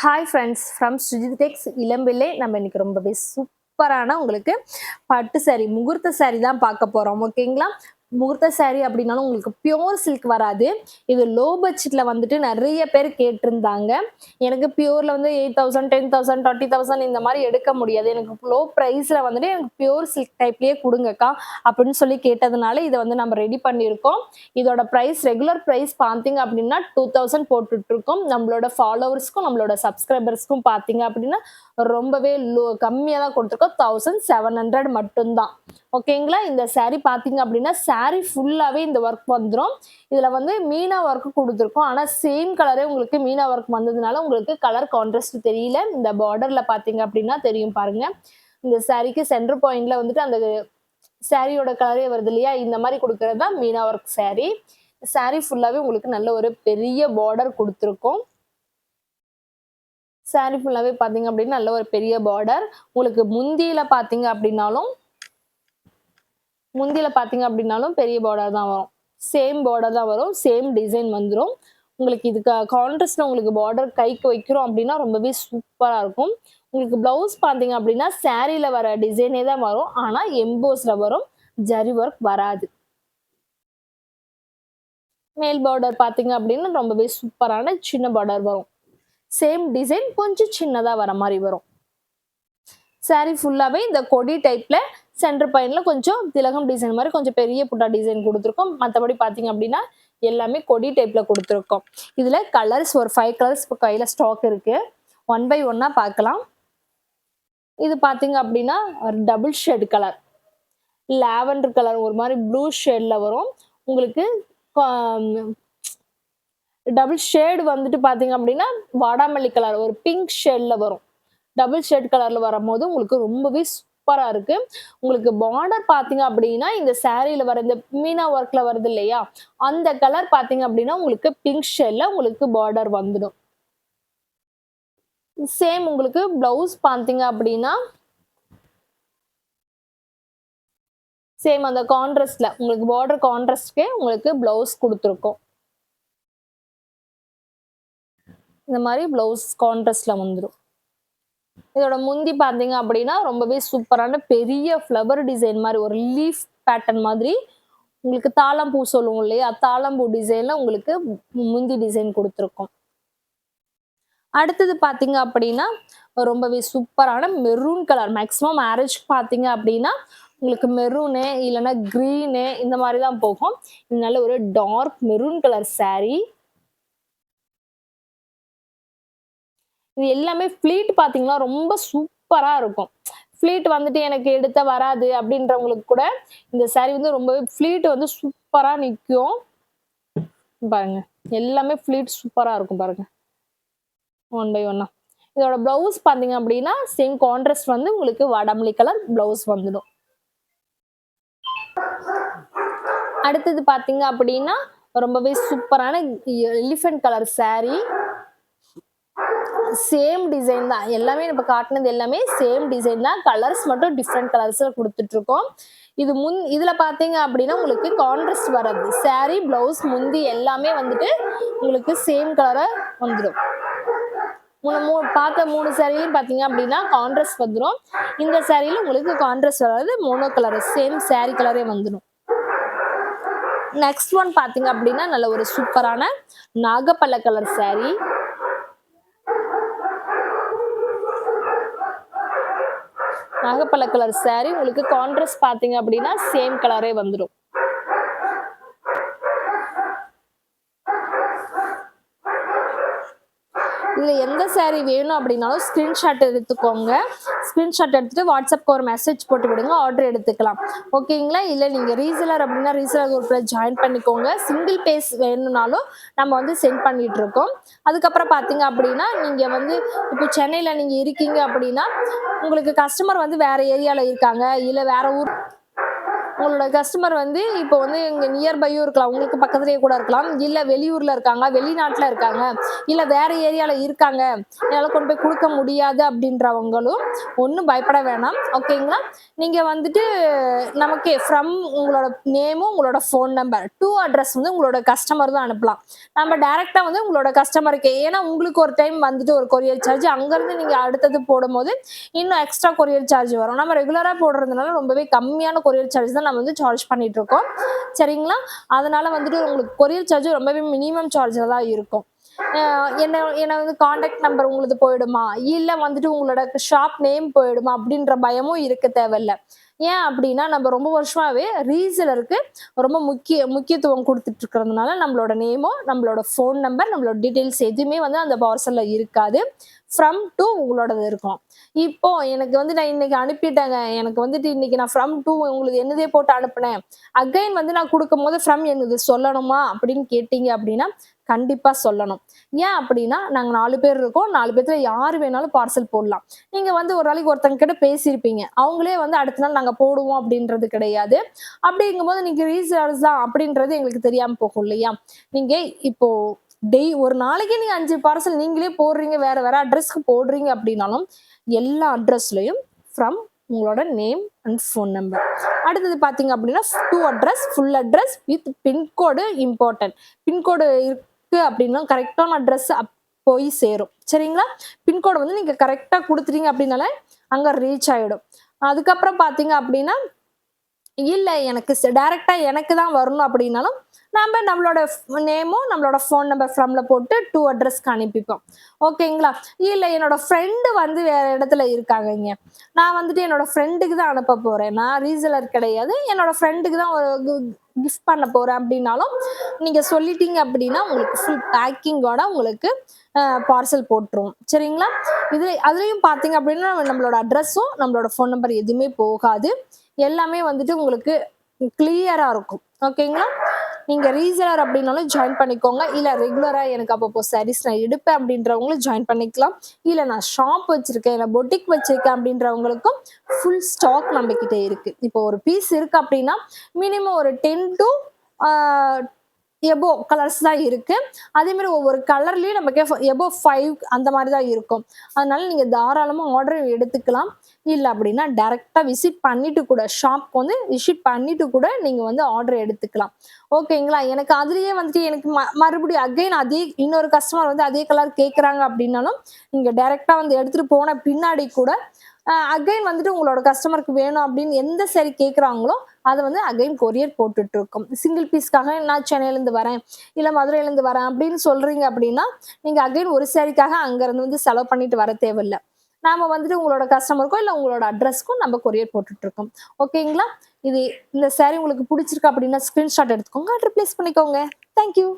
Hi friends from ஸ்ருஜிடெக்ஸ் இளம்பிள்ளை. நம்ம இன்னைக்கு ரொம்பவே சூப்பரான உங்களுக்கு பட்டு சாரி முகூர்த்த சாரி தான் பார்க்க போறோம். ஓகேங்களா? முகூர்த்த சாரி அப்படின்னாலும் உங்களுக்கு பியோர் சில்க் வராது. இது லோ பட்ஜெட்ல வந்துட்டு நிறைய பேர் கேட்டிருந்தாங்க. எனக்கு பியூர்ல வந்து 8000 10,000 20,000 இந்த மாதிரி எடுக்க முடியாது, எனக்கு லோ பிரைஸ்ல வந்துட்டு எனக்கு பியூர் சில்க் டைப்லயே கொடுங்கக்கா அப்படின்னு சொல்லி கேட்டதுனால இதை வந்து நம்ம ரெடி பண்ணியிருக்கோம். இதோட பிரைஸ் ரெகுலர் பிரைஸ் பார்த்தீங்க அப்படின்னா 2000 போட்டுட்டு இருக்கோம். நம்மளோட ஃபாலோவர்ஸ்க்கும் நம்மளோட சப்ஸ்கிரைபர்ஸ்க்கும் பார்த்தீங்க அப்படின்னா ரொம்பவே கம்மியா தான் கொடுத்துருக்கோம். 1700 மட்டும்தான். ஓகேங்களா? இந்த சாரி பார்த்தீங்க அப்படின்னா சாரி ஃபுல்லாவே இந்த ஒர்க் வந்துடும். இதுல வந்து மீனா ஒர்க் கொடுத்துருக்கோம். ஆனா சேம் கலரே உங்களுக்கு மீனா ஒர்க் வந்ததுனால உங்களுக்கு கலர் கான்ட்ராஸ்ட் தெரியல. இந்த பார்டர்ல பார்த்தீங்க அப்படின்னா தெரியும் பாருங்க. இந்த சாரிக்கு சென்டர் பாயிண்ட்ல வந்துட்டு அந்த சாரியோட கலரே வருது இல்லையா, இந்த மாதிரி கொடுக்கறது தான் மீனா ஒர்க் சாரி. சாரி ஃபுல்லாவே உங்களுக்கு நல்ல ஒரு பெரிய பார்டர் கொடுத்துருக்கோம். சாரி ஃபுல்லாவே பாத்தீங்க அப்படின்னா நல்ல ஒரு பெரிய பார்டர். உங்களுக்கு முந்தியில பாத்தீங்க அப்படின்னாலும் பெரிய பார்டர் தான் வரும். சேம் பார்டர் தான் வரும். சேம் டிசைன் வந்துடும். உங்களுக்கு இதுக்கு கான்ட்ராஸ்ட்ல உங்களுக்கு பார்டர் கைக்கு வைக்கிறோம் அப்படின்னா ரொம்பவே சூப்பரா இருக்கும். உங்களுக்கு பிளவுஸ் பாத்தீங்க அப்படின்னா சாரியில வர டிசைனே தான் வரும். ஆனா எம்போஸ்ல வரும், ஜரி ஒர்க் வராது. மேல் பார்டர் பாத்தீங்க அப்படின்னா ரொம்பவே சூப்பரான சின்ன பார்டர் வரும். சேம் டிசைன் கொஞ்சம் சின்னதா வர மாதிரி வரும். சாரி ஃபுல்லாவே இந்த கொடி டைப்ல சென்டர் பாயிண்ட்ல கொஞ்சம் திலகம் டிசைன் மாதிரி கொஞ்சம் பெரிய புட்டா டிசைன் கொடுத்துருக்கோம். மற்றபடி பாத்தீங்க அப்படின்னா எல்லாமே கொடி டைப்ல கொடுத்துருக்கோம். இதுல கலர்ஸ் ஒரு 5 கலர்ஸ் கையில ஸ்டாக் இருக்கு. ஒன் பை ஒன்னா பார்க்கலாம். இது பாத்தீங்க அப்படின்னா double shade colour, lavender colour, ஒரு மாதிரி ப்ளூ ஷேட்ல வரும். உங்களுக்கு டபுள் ஷேடு வந்துட்டு பாத்தீங்க அப்படின்னா வாடாமல்லி கலர் ஒரு பிங்க் ஷேட்ல வரும். டபுள் ஷேட் கலர்ல வரும்போது உங்களுக்கு ரொம்பவே சூப்பரா இருக்கு. உங்களுக்கு பார்டர் பாத்தீங்க அப்படின்னா இந்த சாரியில வர இந்த மீனா ஒர்க்ல வருது இல்லையா, அந்த கலர் பாத்தீங்க அப்படின்னா உங்களுக்கு பிங்க் ஷேட்ல உங்களுக்கு பார்டர் வந்துடும். சேம் உங்களுக்கு பிளவுஸ் பாத்தீங்க அப்படின்னா சேம் அந்த கான்ட்ராஸ்ட்ல உங்களுக்கு பார்டர் கான்ட்ராஸ்ட்கே உங்களுக்கு பிளவுஸ் கொடுத்துருக்கோம். இந்த மாதிரி பிளவுஸ் கான்ட்ராஸ்ட்ல வந்துடும். இதோட முந்தி பாத்தீங்க அப்படின்னா ரொம்பவே சூப்பரான பெரிய ஃப்ளவர் டிசைன் மாதிரி ஒரு லீஃப் பேட்டர்ன் மாதிரி உங்களுக்கு தாளம்பூ சொல்லுவோம் இல்லையா, தாளம்பூ டிசைன்ல உங்களுக்கு முந்தி டிசைன் கொடுத்துருக்கோம். அடுத்தது பாத்தீங்க அப்படின்னா ரொம்பவே சூப்பரான மெரூன் கலர். மேக்சிமம் மேரேஜ் பாத்தீங்க அப்படின்னா உங்களுக்கு மெரூனு இல்லைன்னா கிரீனு இந்த மாதிரி தான் போகும். இது நல்ல ஒரு டார்க் மெரூன் கலர் சாரி. இது எல்லாமே ஃபிளீட் பாத்தீங்கன்னா ரொம்ப சூப்பரா இருக்கும். ஃபிளீட் வந்துட்டு எனக்கு எடுத்த வராது அப்படின்றவங்களுக்கு கூட இந்த சாரி வந்து ரொம்பவே ஃபிளீட் வந்து சூப்பரா நிற்கும். பாருங்க எல்லாமே ஃபிளீட் சூப்பரா இருக்கும் பாருங்க. ஒன் பை ஒன்னா இதோட பிளவுஸ் பாத்தீங்க அப்படின்னா சேம் கான்ட்ராஸ்ட் வந்து உங்களுக்கு வாடாமல்லி கலர் பிளவுஸ் வந்துடும். அடுத்தது பாத்தீங்க அப்படின்னா ரொம்பவே சூப்பரான elephant colour sorry. Same design தான். எல்லாமே நம்ம காட்டினது எல்லாமே சேம் டிசைன் தான். கலர்ஸ் மட்டும் டிஃப்ரெண்ட் கலர்ஸ்ல கொடுத்துட்டு இருக்கோம். இதுல பாத்தீங்க அப்படின்னா உங்களுக்கு கான்ட்ராஸ்ட் வராது. சாரி பிளவுஸ் முந்தி எல்லாமே வந்துட்டு உங்களுக்கு சேம் கலரா வந்துடும். பார்த்த 3 சாரிலையும் பாத்தீங்க அப்படின்னா கான்ட்ராஸ்ட் வந்துடும். இந்த சாரியில உங்களுக்கு கான்ட்ராஸ்ட் வராது, மோனோ கலர் சேம் சாரி கலரே வந்துடும். நெக்ஸ்ட் ஒன் பாத்தீங்க அப்படின்னா நல்ல ஒரு சூப்பரான நாகப்பழ கலர் சாரி. நாகப்பழ கலர் சாரி உங்களுக்கு கான்ட்ராஸ்ட் பாத்தீங்க அப்படின்னா சேம் கலரே வந்துடும். இதுல எந்த சாரி வேணும் அப்படின்னாலும் ஸ்கிரீன்ஷாட் எடுத்துக்கோங்க. ஸ்கிரீன்ஷாட் எடுத்துட்டு வாட்ஸ்அப்க்கு ஒரு மெசேஜ் போட்டு விடுங்க, ஆர்டர் எடுத்துக்கலாம். ஓகேங்களா? இல்லை நீங்க ரீசெலர் அப்படின்னா ரீசெலர் குரூப்ல ஜாயின் பண்ணிக்கோங்க. சிங்கிள் பேஸ் வேணும்னாலும் நம்ம வந்து சென்ட் பண்ணிட்டு இருக்கோம். அதுக்கப்புறம் பாத்தீங்க அப்படின்னா நீங்க வந்து இப்போ சென்னையில நீங்க இருக்கீங்க அப்படின்னா உங்களுக்கு கஸ்டமர் வந்து வேற ஏரியால இருக்காங்க, இல்ல வேற ஊர் உங்களோட கஸ்டமர் வந்து இப்போ வந்து இங்க நியர்பையும் இருக்கலாம், உங்களுக்கு பக்கத்துலயே கூட இருக்கலாம், இல்ல வெளியூர்ல இருக்காங்க, வெளிநாட்டுல இருக்காங்க, இல்ல வேற ஏரியால இருக்காங்க, என்னால கொண்டு போய் கொடுக்க முடியாது அப்படின்றவங்களும் ஒன்றும் பயப்பட வேணாம். ஓகேங்களா? நீங்க வந்துட்டு நமக்கு ஃப்ரம் உங்களோட நேமும் உங்களோட ஃபோன் நம்பர் டூ அட்ரஸ் வந்து உங்களோட கஸ்டமர் தான் அனுப்பலாம். நம்ம டைரக்டா வந்து உங்களோட கஸ்டமருக்கு, ஏன்னா உங்களுக்கு ஒரு டைம் வந்துட்டு ஒரு கொரியர் சார்ஜ், அங்கிருந்து நீங்க அடுத்தது போடும்போது இன்னும் எக்ஸ்ட்ரா கொரியர் சார்ஜ் வரும். நம்ம ரெகுலரா போடுறதுனால ரொம்பவே கம்மியான கொரியர் சார்ஜ் தான் நம்ம வந்து சார்ஜ் பண்ணிட்டு இருக்கோம். சரிங்களா? அதனால வந்துட்டு உங்களுக்கு கொரியர் சார்ஜ் ரொம்பவே மினிமம் சார்ஜ்ல தான் இருக்கும். என்ன என்ன வந்து கான்டாக்ட் நம்பர் உங்களுது போயிடுமா? இல்ல வந்துட்டு உங்களோட ஷாப் நேம் போயிடுமா? அப்படின்ற பயமும் இருக்க தேவையில்ல. ஏன் அப்படின்னா, நம்ம ரொம்ப வருஷமாவே ரீசெலருக்கு ரொம்ப முக்கியத்துவம் குடுத்துட்டு இருக்கிறதுனால, நம்மளோட நேமோ, நம்மளோட ஃபோன் நம்பர், நம்மளோட டீட்டெயில்ஸ் எதுவுமே வந்து அந்த பார்சல்ல இருக்காது. ஃப்ரம் டூ உங்களோடது இருக்கும். இப்போ எனக்கு வந்து நான் இன்னைக்கு அனுப்பிட்டேங்க. எனக்கு வந்துட்டு இன்னைக்கு நான் ஃப்ரம் டூ உங்களுக்கு என்னதே போட்டு அனுப்புனேன். அகைன் வந்து நான் குடுக்கும்போது ஃப்ரம் என்னது சொல்லணுமா? அப்படின்னு கேட்டீங்க அப்படின்னா, கண்டிப்பா சொல்லணும். ஏன் அப்படின்னா, நாங்க 4 பேர் இருக்கோம். 4 பேத்துல யாரு வேணாலும் பார்சல் போடலாம். நீங்க வந்து ஒரு நாளைக்கு ஒருத்தங்க கிட்ட பேசியிருப்பீங்க. அவங்களே வந்து அடுத்த நாள் நாங்க போடுவோம் அப்படின்றது கிடையாது. அப்படிங்கும்போது நீங்க ரீசேலர்ஸ் தான் அப்படின்றது எங்களுக்கு தெரியாம போகும் இல்லையா? நீங்க இப்போ ஒரு நாளைக்கு நீங்க 5 பார்சல் நீங்களே போடுறீங்க, வேற வேற அட்ரஸ்க்கு போடுறீங்க அப்படின்னாலும், எல்லா அட்ரஸ்லயும் ஃப்ரம் உங்களோட நேம் அண்ட் ஃபோன் நம்பர். அடுத்தது பார்த்தீங்க அப்படின்னா, to address, full address with pincode important. Pincode இருக்கு அப்படின்னா கரெக்டான அட்ரஸ் போய் சேரும். சரிங்களா? பின்கோடு வந்து நீங்க கரெக்ட்டா குடுத்துட்டீங்க அப்படின்னாலே அங்க ரீச் ஆயிடும். அதுக்கப்புறம் பார்த்தீங்க அப்படின்னா, இல்ல எனக்கு டைரக்ட்டா எனக்கு தான் வரணும் அப்படின்னாலும், நம்மளோட நேமும், நம்மளோட ஃபோன் நம்பர் ஃப்ரம்ல போட்டு டூ அட்ரஸ்க்கு அனுப்பிப்போம். ஓகேங்களா? இல்ல என்னோட ஃப்ரெண்ட் வந்து வேற இடத்துல இருக்காங்கங்க. நான் வந்துட்டு என்னோட ஃப்ரெண்டுக்கு தான் அனுப்ப போறேன். நான் ரீசெலர் கிடையாது. என்னோட ஃப்ரெண்டுக்கு தான் ஒரு கிஃப்ட் பண்ண போறேன் அப்படின்னாலும், நீங்க சொல்லிட்டீங்க அப்படின்னா, உங்களுக்கு ஃபுல் பேக்கிங்கோட உங்களுக்கு பார்சல் போட்டுருவோம். சரிங்களா? அதுலயும் பார்த்தீங்க அப்படின்னா, நம்மளோட அட்ரஸும், நம்மளோட ஃபோன் நம்பர் எதுவுமே போகாது. எல்லாமே வந்துட்டு உங்களுக்கு கிளியரா இருக்கும். ஓகேங்களா? நீங்க ரீசெலர் அப்படின்னாலும் ஜாயின் பண்ணிக்கோங்க. இல்ல ரெகுலரா எனக்கு அப்பப்போ சாரீஸ் நான் எடுப்பேன் அப்படின்றவங்களும் ஜாயின் பண்ணிக்கலாம். இல்ல நான் ஷாப் வச்சிருக்கேன், இல்ல பொட்டிக் வச்சிருக்கேன் அப்படின்றவங்களுக்கும் ஃபுல் ஸ்டாக் நம்ம கிட்ட இருக்கு. இப்போ ஒரு பீஸ் இருக்கு அப்படின்னா, மினிமம் ஒரு 10 டூ ஆ எபோவ் கலர்ஸ் தான் இருக்கு. அதே மாரி ஒவ்வொரு கலர்லயும் நமக்கு எபோவ் 5 அந்த மாரி தான் இருக்கும். அதனால நீங்க தாராளமா ஆர்டர் எடுத்துக்கலாம். இல்ல அப்படின்னா டைரக்ட்டா விசிட் பண்ணிட்டு கூட ஷாப்க்கு வந்து விசிட் பண்ணிட்டு கூட நீங்க வந்து ஆர்டர் எடுத்துக்கலாம். ஓகேங்களா? எனக்கு அதிலேயே வந்துட்டு எனக்கு மறுபடியும் அகைன் அதே இன்னொரு கஸ்டமர் வந்து அதே கலர் கேட்கறாங்க அப்படின்னாலும், நீங்க டைரக்ட்டா வந்து எடுத்துட்டு போன பின்னாடி கூட அகைன் வந்துட்டு உங்களோட கஸ்டமருக்கு வேணும் அப்படின்னு எந்த சாரி கேட்கறாங்களோ, அத வந்து அகைன் கொரியர் போட்டுட்டு இருக்கோம். சிங்கிள் பீஸ்க்காக நான் சென்னையிலேருந்து வரேன், இல்ல மதுரையிலேருந்து வரேன் அப்படின்னு சொல்றீங்க அப்படின்னா, நீங்க அகைன் ஒரு சாரிக்காக அங்கருந்து வந்து செலவு பண்ணிட்டு வர தேவையில்ல. நாம வந்துட்டு உங்களோட கஸ்டமருக்கோ, இல்ல உங்களோட அட்ரஸ்க்கும் நம்ம கொரியர் போட்டுட்டு இருக்கோம். ஓகேங்களா? இந்த சாரி உங்களுக்கு புடிச்சிருக்கு அப்படின்னா ஸ்கிரீன்ஷாட் எடுத்துக்கோங்க. ஆர்டர் பிளேஸ் பண்ணிக்கோங்க. Thank you.